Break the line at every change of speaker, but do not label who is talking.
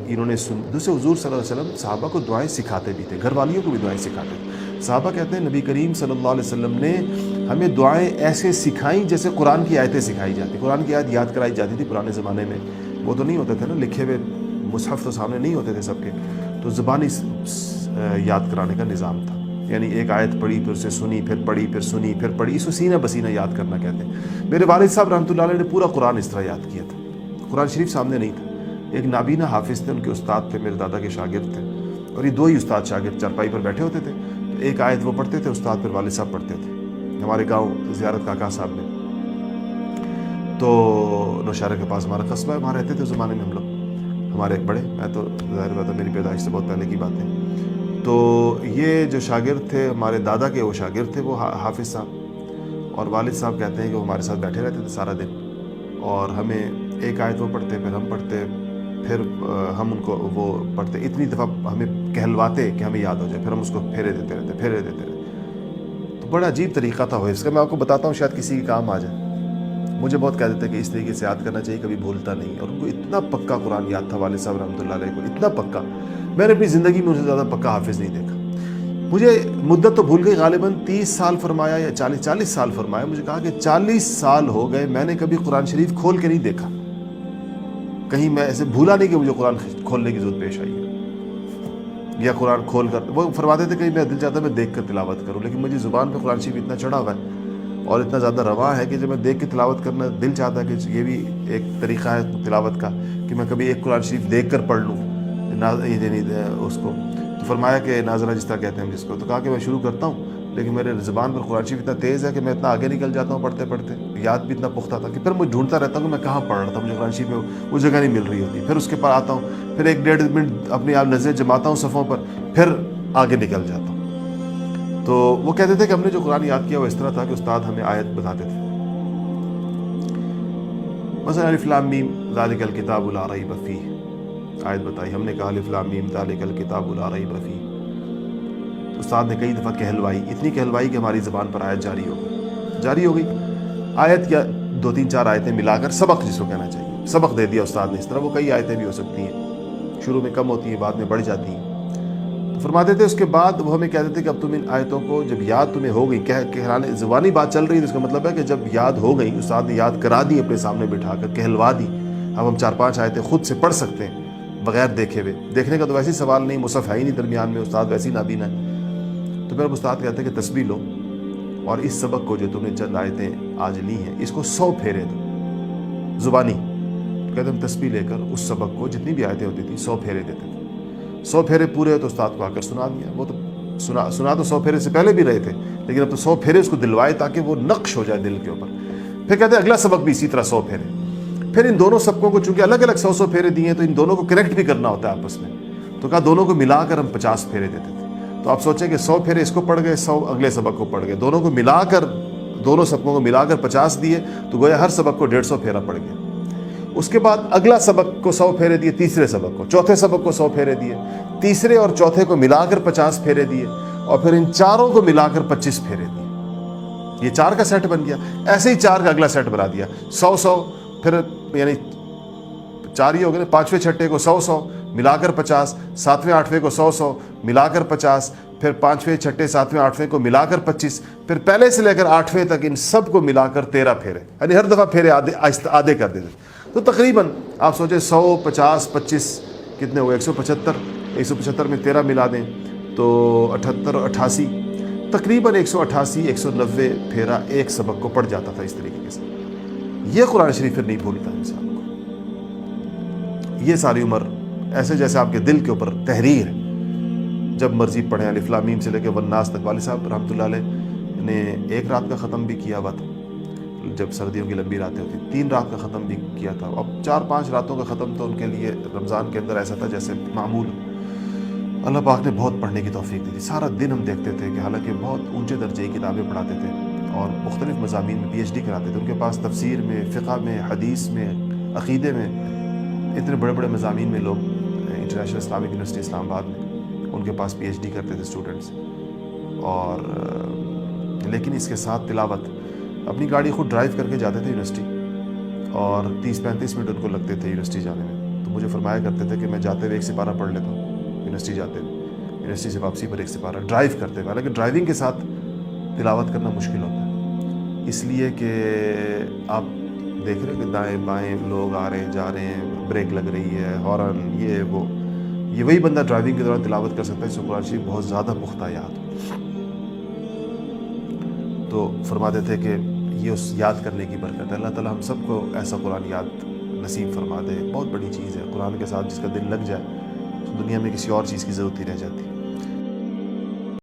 انہوں نے دوسرے حضور صلی اللہ علیہ وسلم صحابہ کو دعائیں سکھاتے بھی تھے، گھر والیوں کو بھی دعائیں سکھاتے تھے۔ صحابہ کہتے ہیں نبی کریم صلی اللہ علیہ وسلم نے ہمیں دعائیں ایسے سکھائیں جیسے قرآن کی آیتیں سکھائی جاتی، قرآن کی آیت یاد کرائی جاتی تھی۔ پرانے زمانے میں وہ تو نہیں ہوتے تھے نا، لکھے ہوئے مصحف تو سامنے نہیں ہوتے تھے سب کے، تو زبانی یاد کرانے کا نظام تھا، یعنی ایک آیت پڑھی پھر اسے سنی، پھر پڑھی، پھر سنی، پھر پڑھی، اس کو سینہ بسینہ یاد کرنا کہتے ہیں۔ میرے والد صاحب رحمۃ اللہ علیہ نے پورا قرآن اس طرح یاد کیا تھا، قرآن شریف سامنے نہیں تھا۔ ایک نابینا حافظ تھے، ان کے استاد تھے، میرے دادا کے شاگرد تھے، اور یہ دو ہی استاد شاگرد چارپائی پر بیٹھے ہوتے تھے، تو ایک آیت وہ پڑھتے تھے استاد، پھر والد صاحب پڑھتے تھے۔ ہمارے گاؤں زیارت کاکا صاحب میں، تو نوشہرہ کے پاس ہمارا قصبہ ہے، وہاں رہتے تھے اس زمانے میں ہم لوگ، ہمارے ایک بڑے، میں تو ظاہر بات ہے میری پیدائش سے بہت پہلے کی بات ہے۔ تو یہ جو شاگرد تھے ہمارے دادا کے، وہ شاگرد تھے، وہ حافظ صاحب، اور والد صاحب کہتے ہیں کہ وہ ہمارے ساتھ بیٹھے رہتے تھے سارا دن، اور ہمیں ایک آیت وہ پڑھتے، پھر ہم پڑھتے، پھر ہم ان کو وہ پڑھتے، اتنی دفعہ ہمیں کہلواتے کہ ہمیں یاد ہو جائے، پھر ہم اس کو پھیرے دیتے رہتے۔ تو بڑا عجیب طریقہ تھا حفظ کا، میں آپ کو بتاتا ہوں شاید کسی کے کام آ جائے۔ مجھے بہت کہہ دیتے کہ اس طریقے سے یاد کرنا چاہیے، کبھی بھولتا نہیں، اور ان کو اتنا پکا قرآن یاد تھا والد صاحب رحمۃ اللہ علیہ کو، اتنا پکا، میں نے اپنی زندگی میں ان سے زیادہ پکا حافظ نہیں دیکھا۔ مجھے مدت تو بھول گئی، غالباً 30 سال فرمایا یا 40 سال فرمایا، مجھے کہا کہ 40 سال ہو گئے میں نے کبھی قرآن شریف کھول کے نہیں دیکھا، کہیں میں ایسے بھولا نہیں کہ مجھے قرآن کھولنے کی ضرورت پیش آئی ہے، یا قرآن کھول کر، وہ فرماتے تھے کہ میں دل چاہتا ہے میں دیکھ کر تلاوت کروں، لیکن مجھے زبان پہ قرآن شریف اتنا چڑھا ہوا ہے اور اتنا زیادہ رواں ہے کہ جب میں دیکھ کے تلاوت کرنا دل چاہتا ہے کہ یہ بھی ایک طریقہ ہے تلاوت کا کہ میں کبھی ایک قرآن شریف دیکھ کر پڑھ لوں اس کو۔ تو فرمایا کہ ناظرہ جس طرح کہتے ہیں ہم جس کو، تو کہا کہ میں شروع کرتا ہوں، لیکن میرے زبان پر قرآن شریف اتنا تیز ہے کہ میں اتنا آگے نکل جاتا ہوں پڑھتے پڑھتے، یاد بھی اتنا پختہ تھا کہ پھر میں ڈھونڈتا رہتا ہوں کہ میں کہاں پڑھ رہا تھا، مجھے قرآن شریف میں وہ جگہ نہیں مل رہی ہوتی، پھر اس کے پر آتا ہوں، پھر 1-1.5 منٹ اپنی آپ نظریں جماتا ہوں صفحوں پر، پھر آگے نکل جاتا ہوں۔ تو وہ کہتے تھے کہ ہم نے جو قرآن یاد کیا وہ اس طرح تھا کہ استاد ہمیں آیت بتاتے تھے، مثلا الف لام میم ذالک الکتاب لا ریب فیہ، آیت بتائی، ہم نے کہا الف لام میم ذالک الکتاب لا ریب فیہ، تو استاد نے کئی دفعہ کہلوائی، اتنی کہلوائی کہ ہماری زبان پر آیت جاری ہو گئی، آیت یا 2-3-4 آیتیں ملا کر سبق جس کو کہنا چاہیے، سبق دے دیا استاد نے۔ اس طرح وہ کئی آیتیں بھی ہو سکتی ہیں، شروع میں کم ہوتی ہیں، بعد میں بڑھ جاتی ہیں۔ تو فرماتے تھے اس کے بعد وہ ہمیں کہتے تھے کہ اب تم ان آیتوں کو جب یاد تمہیں ہو گئی، کہلانے زبانی بات چل رہی ہے، تو اس کا مطلب ہے کہ جب یاد ہو گئی، استاد نے یاد کرا دی اپنے سامنے بٹھا کر، کہلوا دی، اب ہم 4-5 آیتیں خود سے پڑھ سکتے ہیں بغیر دیکھے ہوئے، دیکھنے کا تو ویسے ہی سوال نہیں، مصحف ہے ہی نہیں درمیان میں، استاد ویسے ہی نابینا ہے۔ تو پھر اب استاد کہتے ہیں کہ تسبیح لو، اور اس سبق کو جو تم نے چند آیتیں آج لی ہیں اس کو 100 پھیرے دو زبانی۔ تو کہتے ہم تسبیح لے کر اس سبق کو جتنی بھی آیتیں ہوتی تھیں 100 پھیرے دیتے تھے، 100 پھیرے پورے تو استاد کو آ کر سنا دیا، وہ تو سنا تو 100 پھیرے سے پہلے بھی رہے تھے، لیکن اب تو 100 پھیرے اس کو دلوائے تاکہ وہ نقش ہو جائے دل کے اوپر۔ پھر کہتے ہیں اگلا سبق بھی اسی طرح 100 پھیرے، پھر ان دونوں سبقوں کو چونکہ الگ الگ 100 پھیرے دیے ہیں تو ان دونوں کو کنیکٹ بھی کرنا ہوتا ہے آپس میں، تو کہا دونوں کو ملا کر ہم 50 پھیرے دیتے تھے۔ تو آپ سوچیں کہ 100 پھیرے اس کو پڑھ گئے، 100 اگلے سبق کو پڑھ گئے، دونوں کو ملا کر، دونوں سبقوں کو ملا کر 50 دیے، تو گویا ہر سبق کو 150 پھیرا پڑ گیا۔ اس کے بعد اگلا سبق کو 100 پھیرے دیے، تیسرے سبق کو، چوتھے سبق کو 100 پھیرے دیے، تیسرے اور چوتھے کو ملا کر 50 پھیرے دیے، اور پھر ان چاروں کو ملا کر 25 پھیرے دیے۔ یہ 4 کا سیٹ بن گیا، ایسے ہی 4 کا اگلا سیٹ بنا دیا، 100 پھر یعنی 4 ہی ہو گئے، 5ویں چھٹے کو 100 ملا کر 50، 7ویں 8ویں کو 100 ملا کر 50، پھر 5ویں چھٹے 7ویں 8ویں کو ملا کر 25، پھر پہلے سے لے کر 8ویں تک ان سب کو ملا کر 13 پھیرے، یعنی ہر دفعہ پھیرے آدھے کر دیتے۔ تو تقریباً آپ سوچیں 100 50 25 کتنے ہوئے، 175، 175 میں 13 ملا دیں تو 78 اور 88، تقریباً 188 190 پھیرا ایک سبق کو پڑھ جاتا تھا اس طریقے سے۔ یہ قرآن شریف پھر نہیں بھولتا انسان کو، یہ ساری عمر ایسے جیسے آپ کے دل کے اوپر تحریر ہے، جب مرضی پڑھیں، الف لام میم سے لے کے والناس تک۔ والد صاحب رحمۃ اللہ علیہ نے 1 رات کا ختم بھی کیا ہوا تھا، جب سردیوں کی لمبی راتیں ہوتی، 3 رات کا ختم بھی کیا تھا، اب 4-5 راتوں کا ختم تو ان کے لیے رمضان کے اندر ایسا تھا جیسے معمول۔ اللہ پاک نے بہت پڑھنے کی توفیق دی تھی، سارا دن ہم دیکھتے تھے کہ حالانکہ بہت اونچے درجے کی کتابیں پڑھاتے تھے اور مختلف مضامین میں PhD کراتے تھے، ان کے پاس تفسیر میں، فقہ میں، حدیث میں، عقیدے میں، اتنے بڑے بڑے مضامین میں لوگ، انٹرنیشنل اسلامک یونیورسٹی اسلام آباد میں ان کے پاس PhD کرتے تھے اسٹوڈنٹس، اور لیکن اس کے ساتھ تلاوت، اپنی گاڑی خود ڈرائیو کر کے جاتے تھے یونیورسٹی، اور 30-35 منٹ ان کو لگتے تھے یونیورسٹی جانے میں۔ تو مجھے فرمایا کرتے تھے کہ میں جاتے ہوئے ایک سپارہ پڑھ لیتا ہوں یونیورسٹی جاتے ہوئے، یونیورسٹی سے واپسی پر ایک سپارہ ڈرائیو کرتے ہوئے، حالانکہ ڈرائیونگ کے ساتھ تلاوت کرنا مشکل ہوتا ہے، اس لیے کہ آپ دیکھ رہے ہیں کہ دائیں بائیں لوگ آ رہے ہیں جا رہے ہیں، بریک لگ رہی ہے، ہارن، یہ وہ، یہ وہی بندہ ڈرائیونگ کے دوران تلاوت کر سکتا ہے جس کو قرآن شریف بہت زیادہ پختہ یاد ہو۔ تو فرماتے تھے کہ یہ اس یاد کرنے کی برکت ہے۔ اللہ تعالیٰ ہم سب کو ایسا قرآن یاد نصیب فرما دے، بہت بڑی چیز ہے، قرآن کے ساتھ جس کا دل لگ جائے تو دنیا میں کسی اور چیز کی ضرورت نہیں رہ جاتی۔